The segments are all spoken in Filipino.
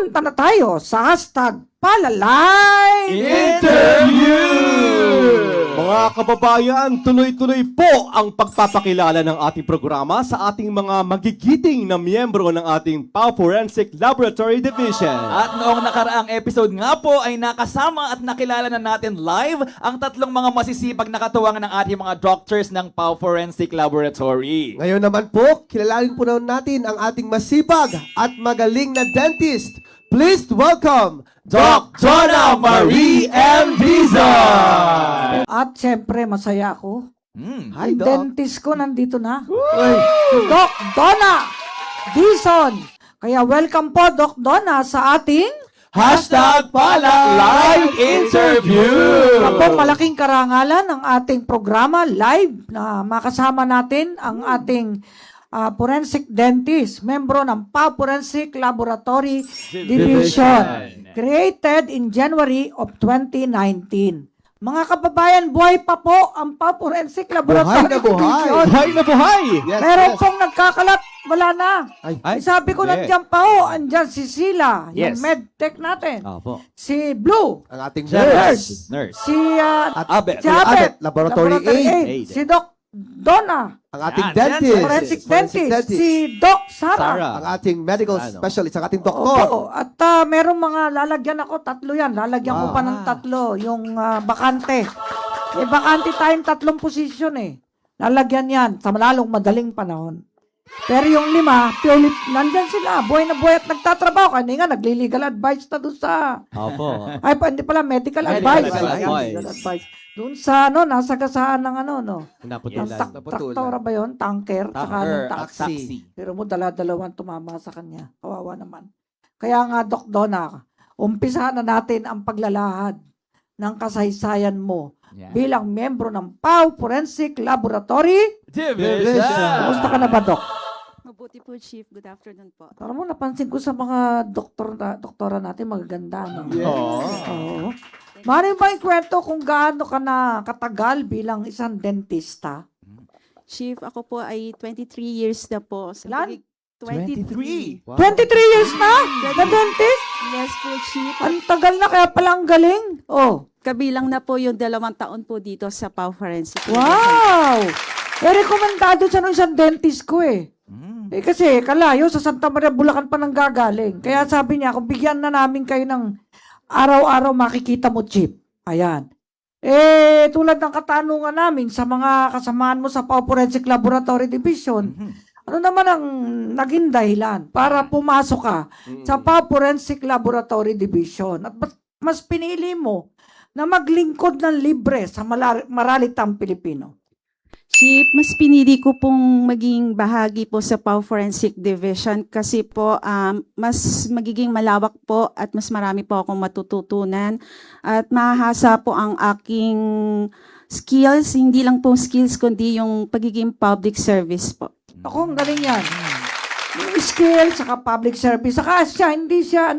Punta na tayo sa hashtag Palalay Interview! Mga kababayan, tuloy-tuloy po ang pagpapakilala ng ating programa sa ating mga magigiting na miyembro ng ating PAW Forensic Laboratory Division. At noong nakaraang episode nga po ay nakasama at nakilala na natin live ang tatlong mga masisipag na katuwang ng ating mga doctors ng PAW Forensic Laboratory. Ngayon naman po, kilalanin po natin ang ating masipag at magaling na dentist. Please welcome Doc Jonna Marie M. Dizon! At syempre, masaya ako. Hi, Ang Doc. dentist ko nandito na. Uy, Si Doc Donna Dizon. Kaya welcome po, Doc Donna, sa ating Hashtag Palalay Interview! Ako, malaking karangalan ng ating programa live na makasama natin ang ating forensic dentist, membro ng PAW Forensic Laboratory Division, created in January of 2019. Mga kababayan, buhay pa po ang PAW Forensic Laboratory Buhay na buhay. Division. Buhay na buhay! yes, Meron yes. pong nagkakalat, wala na. Ay, Sabi ko, hindi. nandiyan pa ho, andyan si Sila, yung Yes. medtech natin. Opo. Si Blue, ang ating nurse. Nurse. Si Abet. si Abet, Laboratory aid. Si Doc Donna, Ang ating Yan, dentist. forensic dentist. Si Doc Sara. Sara. Ang ating medical Ano? specialist, ang ating doktor. Opo. At merong mga lalagyan ako, tatlo yan. Lalagyan ko Wow. pa ng tatlo, yung bakante. May bakante tayong tatlong posisyon eh. Lalagyan yan sa lalong madaling panahon. Pero yung 5, piulit, nandyan sila. Buhay na buhay at nagtatrabaho. Kaya nga, nagli-legal advice na doon sa... Opo. Ay, hindi pala, medical Medical advice. advice. Medical advice. Doon sa, nasa gasaan ng ng Naputulan. traktora ba yun? Tanker? Saka ng taxi. Taxi. Pero mo, dala-dalawan tumama sa kanya. Kawawa naman. Kaya nga, Doc Donna, umpisahan na natin ang paglalahad ng kasaysayan mo Yan. bilang miyembro ng PAW Forensic Laboratory. Division. Kamusta ka na ba, Doc? Mabuti po, Chief. Good afternoon po. Alam mo, napansin ko sa mga doktora natin, magaganda. No? Oo. Mari ba ikwento kung gaano ka na katagal bilang isang dentista? Chief, ako po ay 23 years na po. Ilan? 23. 23 years na? Na dentist? Yes po, Chief. Ang tagal na, kaya pala ang galing. Oh, Kabilang na po yung 2 taon po dito sa PAW Forensic. wow! rekomendado siya ng isang dentist ko eh. Eh kasi kalayo sa Santa Maria, Bulacan pa nang gagaling. Kaya sabi niya, kung bigyan na namin kayo ng araw-araw makikita mo chip. Ayan. Eh, tulad ng katanungan namin sa mga kasamaan mo sa PAW Forensic Laboratory Division, ano naman ang naging dahilan para pumasok ka sa PAW Forensic Laboratory Division? At ba't mas pinili mo na maglingkod ng libre sa maralitang Pilipino? Chief, mas pinili ko pong maging bahagi po sa PAW Forensic Division kasi po mas magiging malawak po at mas marami po akong matututunan at mahahasa po ang aking skills, hindi lang po skills kundi yung pagiging public service po. Ako, ang galing yan. Yung skill, saka public service. Saka siya, hindi siya,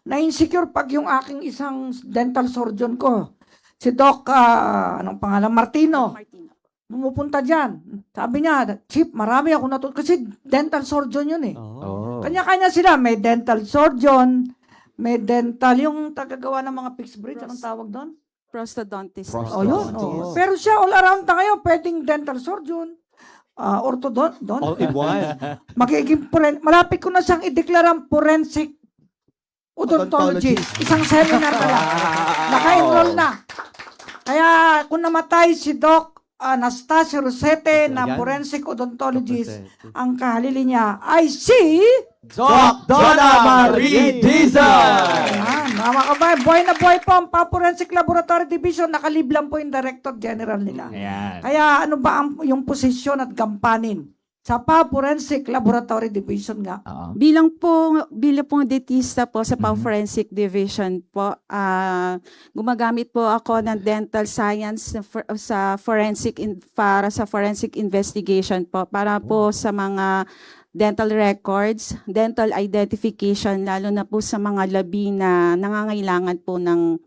na-insecure pag yung aking isang dental surgeon ko. Si Doc, anong pangalan? Martino. Pumupunta dyan. Sabi niya, Chief, marami ako kasi dental surgeon yun eh. Kanya-kanya sila. May dental surgeon, may dental, yung tagagawa ng mga fixed bridge, anong tawag doon? Prostodontist. O yun. Oh. Pero siya, all around na ngayon, pwedeng dental surgeon, orthodontist, All in one. magiging malapit ko na siyang ideklarang forensic odontologist. Isang seminar na lang. Naka-enroll na. Kaya kung namatay si Doc Anastasio Rosete na Yan. forensic odontologist, ang kahalili niya ay si... Doc Jonna Marie Dizon! Ayan, mga kabayan, buhay na buhay po ang PAW Forensic Laboratory Division. Nakaliblang po yung Director General nila. Ayan. Kaya ano ba yung posisyon at gampanin sa PAW Forensic Laboratory Division nga? Bilang pong dentista po sa PAW Forensic Division po, gumagamit po ako ng dental science sa para sa forensic investigation po para po sa mga dental records, dental identification, lalo na po sa mga labi na nangangailangan po ng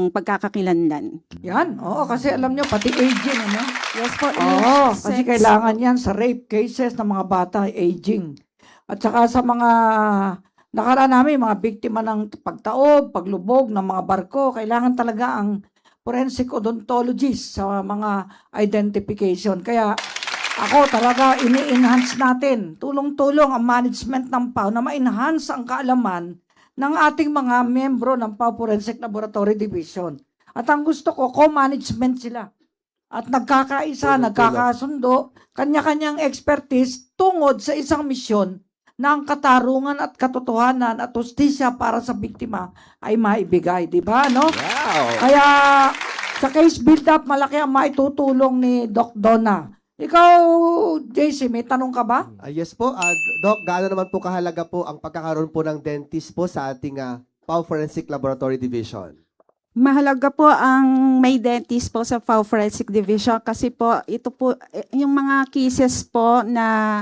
pagkakakilanlan. Yan, oo, kasi alam nyo, pati aging, ano? Yes po. Oo, age, kasi sex. kailangan yan sa rape cases ng mga bata, aging. At saka sa mga nakaraan namin, mga biktima ng pagtaob, paglubog ng mga barko, kailangan talaga ang forensic odontologist sa mga identification. Kaya ako talaga ini-enhance natin, tulong-tulong ang management ng PAO na ma-enhance ang kaalaman ng ating mga membro ng PAO Forensic Laboratory Division. At ang gusto ko, co-management sila. At nagkakaisa, nagkakasundo, kanya-kanyang expertise tungod sa isang misyon na ang katarungan at katotohanan at hustisya para sa biktima ay maibigay. Di ba? No? Wow! Kaya sa case build-up, malaki ang maitutulong ni Doc Donna. Ikaw, JC, may tanong ka ba? Yes po, Doc, gaano naman po kahalaga po ang pagkakaroon po ng dentist po sa ating PAO Forensic Laboratory Division? Mahalaga po ang may dentist po sa FAO Forensic Division kasi po ito po yung mga cases po na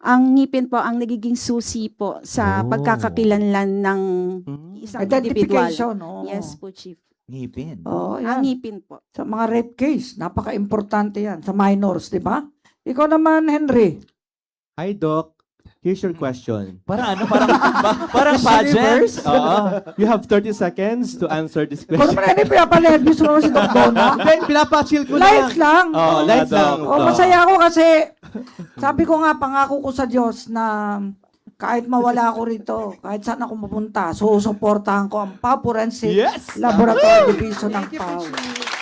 ang ngipin po ang nagiging susi po sa pagkakakilanlan ng isang individual. Identification. Oh. Yes po, Chief. Ngipin. Oh, Ang yan. ngipin po. Sa mga rape case, napaka-importante yan. Sa minors, di ba? Ikaw naman, Henry. Hi, Doc. Here's your question. Parang ano? Parang pageant? Oo. You have 30 seconds to answer this Kung question. naman hindi pinapanervous mo si Doc Donna. Ben, pinapachill ko Light lang. Oh, light lang. Masaya ako kasi sabi ko nga, pangako ko sa Diyos na kahit mawala ako rito, kahit saan ako mapunta, susuportahan ko ang PAO Forensic Yes! Laboratory Division ng PAO.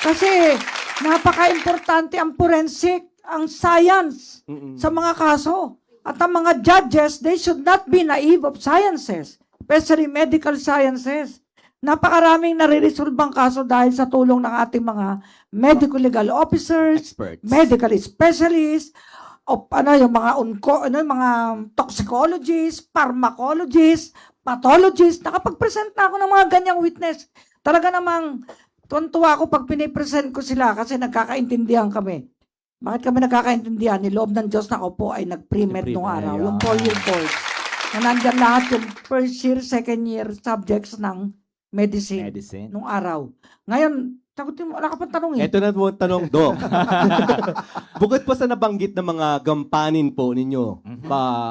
Kasi napaka-importante ang forensic, ang science sa mga kaso. At ang mga judges, they should not be naive of sciences, especially medical sciences. Napakaraming nare-resolve ang kaso dahil sa tulong ng ating mga medical legal officers, Experts. medical specialists, o yung mga yung mga toxicologists, pharmacologists, pathologists. Nakapag-present na ako ng mga ganyang witness. Talaga namang tuwan-tuwa ako pag pinipresent ko sila kasi nagkakaintindihan kami. Bakit kami nagkakaintindihan? Ni loob ng Diyos na ako po ay nag-pre-med nung araw. Yung 4-year course. Na nandyan lahat yung first year, second year subjects ng medicine. Nung araw. Ngayon, sagutin mo, wala ka pang tanong eh. Ito na po ang tanong, Doc. Bukod po sa nabanggit na mga gampanin po ninyo,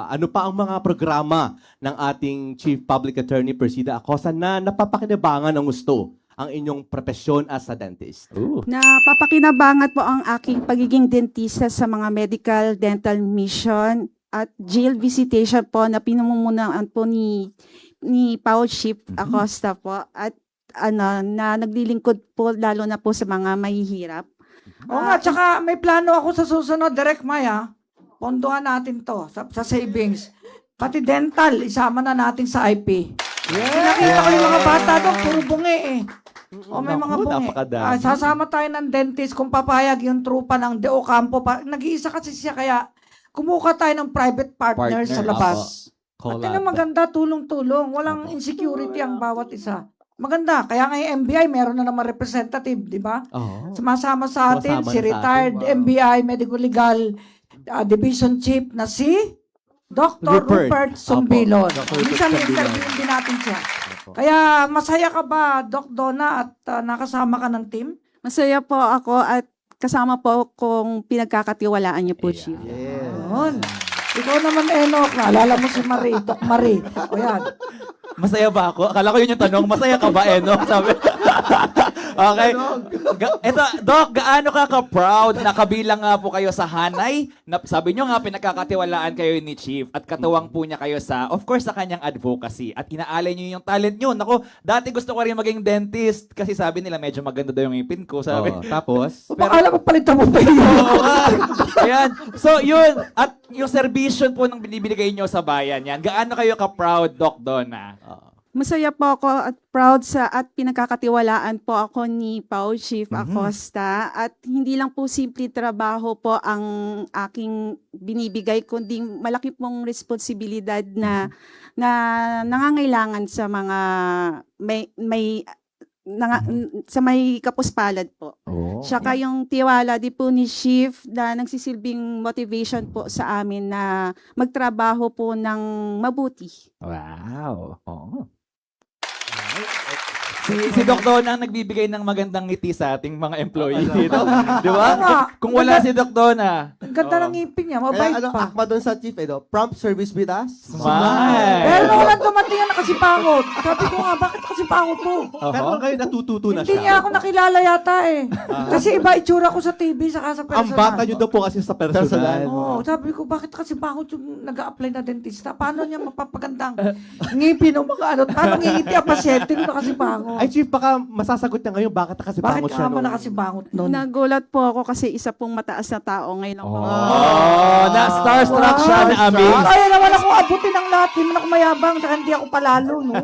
ano pa ang mga programa ng ating Chief Public Attorney Persida Acosta na napapakinabangan ang gusto ang inyong profesyon as a dentist? Napapakinabangan po ang aking pagiging dentista sa mga medical dental mission at jail visitation po na pinamumunuan po ni PAO Chief Acosta po at na naglilingkod po lalo na po sa mga mahihirap. Oo nga, tsaka may plano ako sa susunod, Direk Maya. Pondohan natin to sa savings. Pati dental, isama na natin sa IP. Nakita ko yung mga bata doon, puro bungi eh. O may mga Naku, bungi. napakadami. Sasama tayo ng dentist kung papayag yung trupa ng De Ocampo. Nag-iisa kasi siya kaya kumuha tayo ng private partner sa labas. At yun ang maganda, tulong-tulong. Walang insecurity ang bawat isa. Maganda. Kaya nga yung MBI, meron na naman representative, di ba? Oh. Sumasama sa atin Sumasama si na sa retired atin. Wow. MBI Medical Legal Division Chief na si Dr. Rupert Sumbilon. Dr. Rupert Minsan Sumbilon. interview din natin siya. Kaya masaya ka ba, Doc Donna, at nakasama ka ng team? Masaya po ako at kasama po kung pinagkakatiwalaan niyo po, Chief. Yun. Ikaw naman, Enoch, naalala mo si Marie, Doc Marie. O yan. Masaya ba ako? Akala ko yun yung tanong. Masaya ka ba, Eno? Sabi. Okay. Eto, Doc, gaano ka ka-proud na kabilang nga po kayo sa Hanay? Sabi nyo nga, pinagkakatiwalaan kayo ni Chief at katuwang po niya kayo sa, of course, sa kanyang advocacy. At inaalay nyo yung talent nyo. Naku, dati gusto ko rin maging dentist kasi sabi nila medyo maganda daw yung ipin ko. Sabi. Tapos, Akala mo palitan mo pa yun. Oo nga. Ayan. So, yun. At yung servisyon po ng binibigay nyo sa bayan, yan. Gaano kayo ka-proud, Doc Donna? Masaya po ako at proud sa at pinagkakatiwalaan po ako ni PAO Chief Acosta at hindi lang po simple trabaho po ang aking binibigay kundi malaki pong responsibilidad na nangangailangan sa mga sa may kapuspalad po. Saka yung tiwala di po ni Chief na nagsisilbing motivation po sa amin na magtrabaho po ng mabuti. Wow. Oo. Si Doc Donna ang nagbibigay ng magandang ngiti sa ating mga employee dito. Di ba? Oo nga. Kung wala si Doc Donna. Ang ganda ng ngipin niya, mabait Kaya pa. akma doon sa Chief, prompt service with us. Smile. Pero Pero nung walang dumating yan, nakasipangot. Sabi ko nga, bakit nakasipangot to? Pero ngayon natututo na Hindi siya. niya ako nakilala yata eh. Kasi iba itsura ko sa TV saka sa personal. Ang bata nyo daw po kasi sa personal. Oo, sabi ko, bakit kasi bakit yung nag-a-apply na dentista? Paano niya mapapagandang ngipin o mga ano? Paano ngingiti ang pasyente kung nakasipangot? Ay, Chief, baka masasagot niya ngayon bakit kasi Bakit pangot siya. ka mo nakasipangot nun? Nagulat po ako kasi isa pong mataas na tao ngayon ako. Oh, na starstruck siya na amaze. Kaya naman ako abutin ng lahat. Hindi man ako mayabang, tsaka hindi ako palalo, no?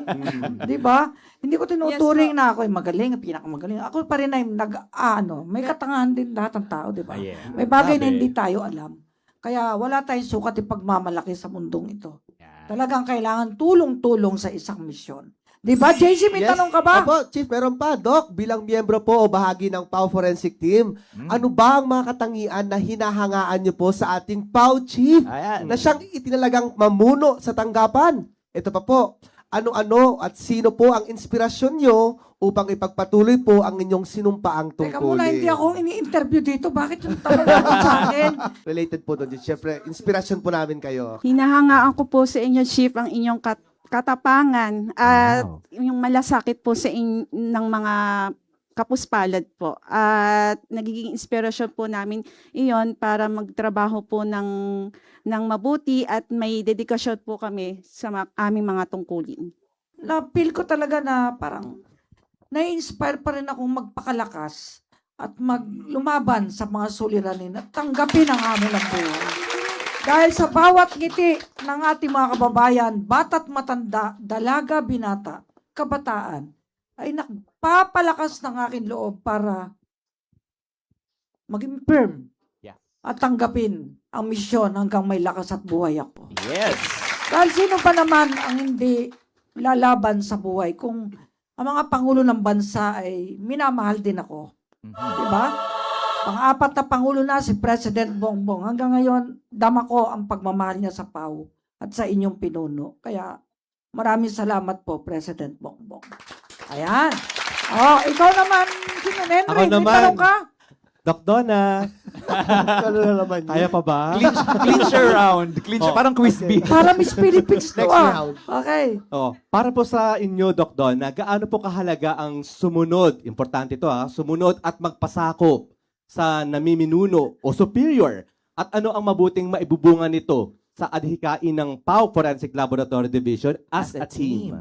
Di ba? Hindi ko tinuturing na ako ay magaling, pinakamagaling. Ako pa rin ay may katangahan din lahat ng tao, di ba? Yeah. May bagay na Sabi. hindi tayo alam. Kaya wala tayong sukat ipagmamalaki sa mundong ito. Talagang kailangan tulong-tulong sa isang misyon. Di ba, JC, may tanong ka ba? Opo, Chief, meron pa. Doc, bilang miyembro po o bahagi ng PAW Forensic Team, ano ba ang mga katangian na hinahangaan niyo po sa ating PAW Chief Ayan. na siyang itinalagang mamuno sa tanggapan? Ito pa po, ano-ano at sino po ang inspirasyon niyo upang ipagpatuloy po ang inyong sinumpaang tungkulin? Teka muna, hindi ako ini-interview dito. Bakit yung tanong mo sa akin? Related po doon. Siyempre, inspirasyon po namin kayo. Hinahangaan ko po sa inyo, Chief, ang inyong katapangan at yung malasakit po ng mga kapuspalad po. At nagiging inspirasyon po namin iyon para magtrabaho po ng mabuti at may dedikasyon po kami sa aming mga tungkulin. Na-feel ko talaga na parang na-inspire pa rin akong magpakalakas at maglumaban sa mga suliranin at tanggapin ang hamon ng buhay. Dahil sa bawat ngiti ng ating mga kababayan, bata't matanda, dalaga, binata, kabataan, ay nagpapalakas ng aking loob para maging firm at tanggapin ang misyon hanggang may lakas at buhay ako. Yes. Dahil sino pa naman ang hindi lalaban sa buhay kung ang mga pangulo ng bansa ay minamahal din ako. Diba? Pang-apat na pangulo na si President Bongbong. Hanggang ngayon, dama ko ang pagmamahal niya sa PAW at sa inyong pinuno. Kaya maraming salamat po, President Bongbong. Ayan. Oh, ikaw naman, sino Henry? Ako May naman. tanong ka? Doc Donna, Ano na naman kaya pa ba? Clincher round. Clincher, parang quiz bee. Para Miss Philippines to Next ah. round. Okay. Oh, para po sa inyo, Doc Donna, gaano po kahalaga ang sumunod, importante ito sumunod at magpasakop sa namiminuno o superior at ano ang mabuting maibubunga nito sa adhikain ng PAW Forensic Laboratory Division as a team.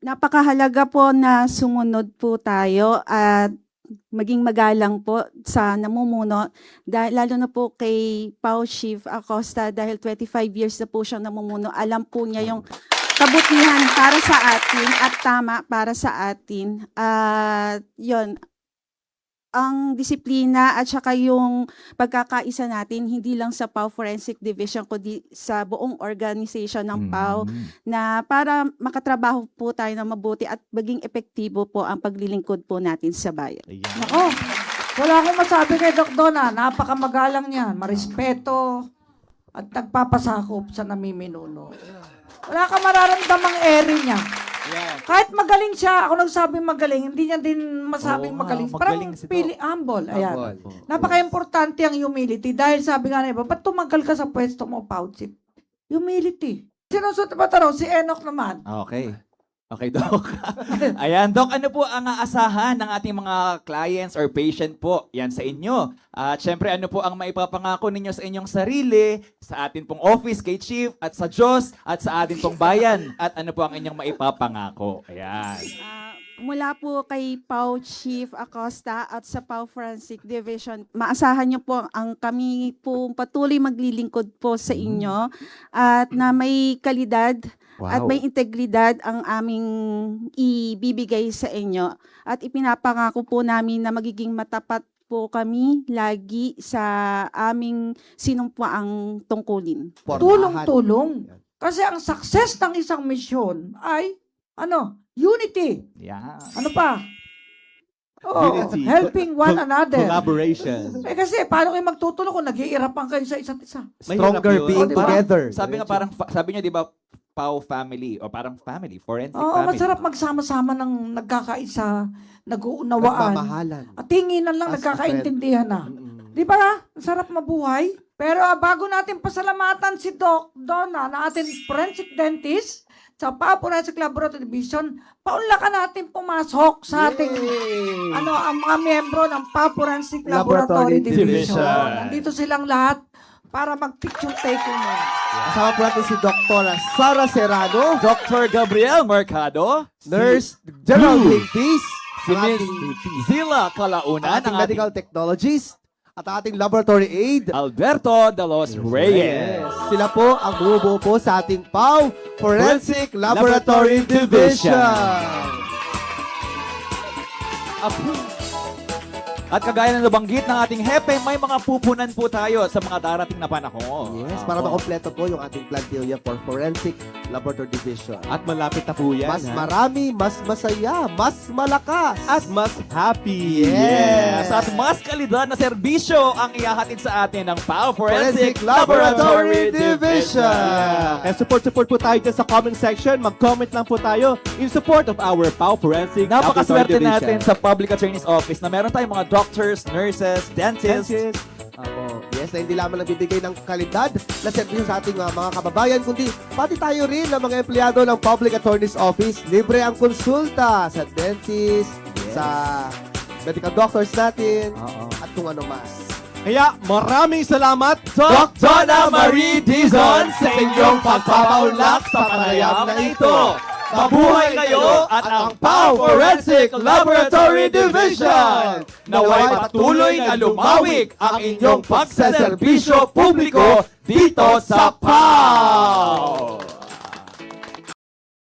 Napakahalaga po na sumunod po tayo at maging magalang po sa namumuno, lalo na po kay PAW Chief Acosta dahil 25 years na po siyang namumuno. Alam po niya yung kabutihan para sa atin at tama para sa atin. At yun, ang disiplina at saka yung pagkakaisa natin, hindi lang sa PAW Forensic Division, kundi sa buong organization ng PAW, na para makatrabaho po tayo ng mabuti at maging epektibo po ang paglilingkod po natin sa bayan. Nako, wala akong masabi kay Doc Donna. Napakamagalang niya, marespeto at nagpapasakop sa namiminuno. Wala ka mararamdamang eri niya. Kahit magaling siya, ako nagsabing magaling, hindi niya din masabing Oo nga, magaling. magaling Parang si Doc. humble. Ayan. Humble. Napaka-importante ang humility dahil sabi nga na iba, ba't tumagal ka sa pwesto mo, Pauchip? Humility. Sinusunod pa tanong, si Enoch naman. Okay. Okay, Doc. Ayan, Doc, ano po ang aasahan ng ating mga clients or patient po? Yan sa inyo. At syempre, ano po ang maipapangako ninyo sa inyong sarili, sa atin pong office, kay Chief, at sa Diyos, at sa atin pong bayan? At ano po ang inyong maipapangako? Ayan. Mula po kay PAW Chief Acosta at sa PAW Forensic Division, maasahan niyo po ang kami po patuloy maglilingkod po sa inyo at na may kalidad at may integridad ang aming ibibigay sa inyo. At ipinapangako po namin na magiging matapat po kami lagi sa aming sinumpaang tungkulin. Tulong-tulong. Kasi ang success ng isang misyon ay, unity. Yeah. Ano pa? Oo, Unity. helping one another. Collaboration. Kasi paano kayo magtutulong kung nag-iirapan kayo sa isa't isa? Stronger Mahirap yun. being O, diba? together. Sabi nga parang, sabi niyo, di ba, PAW family, o parang family, forensic Oo, family. masarap magsama-sama ng nagkakaisa, nag-uunawaan. Nagmamahalan. At tinginan lang, As a nagkakaintindihan na. Di ba? Masarap mabuhay. Pero bago natin pasalamatan si Doc Donna na ating forensic dentist sa PAO Forensic Laboratory Division, paunlakan natin pumasok sa ating ang mga miyembro ng PAO Forensic Laboratory, Laboratory Division. Division. Nandito silang lahat para mag-picture taking muna. Kasama po natin si Dr. Sara Serrano, Dr. Gabriel Mercado, Nurse Geraldine Peace, si Miss Zila Calaunan, ating ang medical technologist, at ating laboratory aid. Alberto de los Reyes. Sila po ang bumubuo po sa ating PAO Forensic Laboratory Division. At kagaya ng nabanggit ng ating hepe, may mga pupunan po tayo sa mga darating na panahon. Yes, para makompleto po yung ating plantilla for Forensic Laboratory Division. At malapit na po yan. Mas ha? marami, mas masaya, mas malakas. At mas happy. Yes! At mas kalidad na serbisyo ang ihahatid sa atin ng PAO Forensic Forensic Laboratory Division. And support po tayo dyan sa comment section. Mag-comment lang po tayo in support of our PAO Forensic Napakaswerte Laboratory natin Division. sa Public Attorney's Office na meron tayong mga doctors, nurses, dentists. Yes, na hindi lamang nagbibigay ng kalidad na serbisyo sa ating mga kababayan, kundi pati tayo rin ng mga empleyado ng Public Attorney's Office. Libre ang konsulta sa dentist, sa medical doctors natin, at kung ano mas. Kaya maraming salamat, Doc Donna Marie Dizon, sa inyong pagpapaunlak sa panayam na ito. Mabuhay kayo at ang PAO Forensic Laboratory Division! Naway patuloy na lumawig ang inyong pagsaserbisyo publiko dito sa PAO!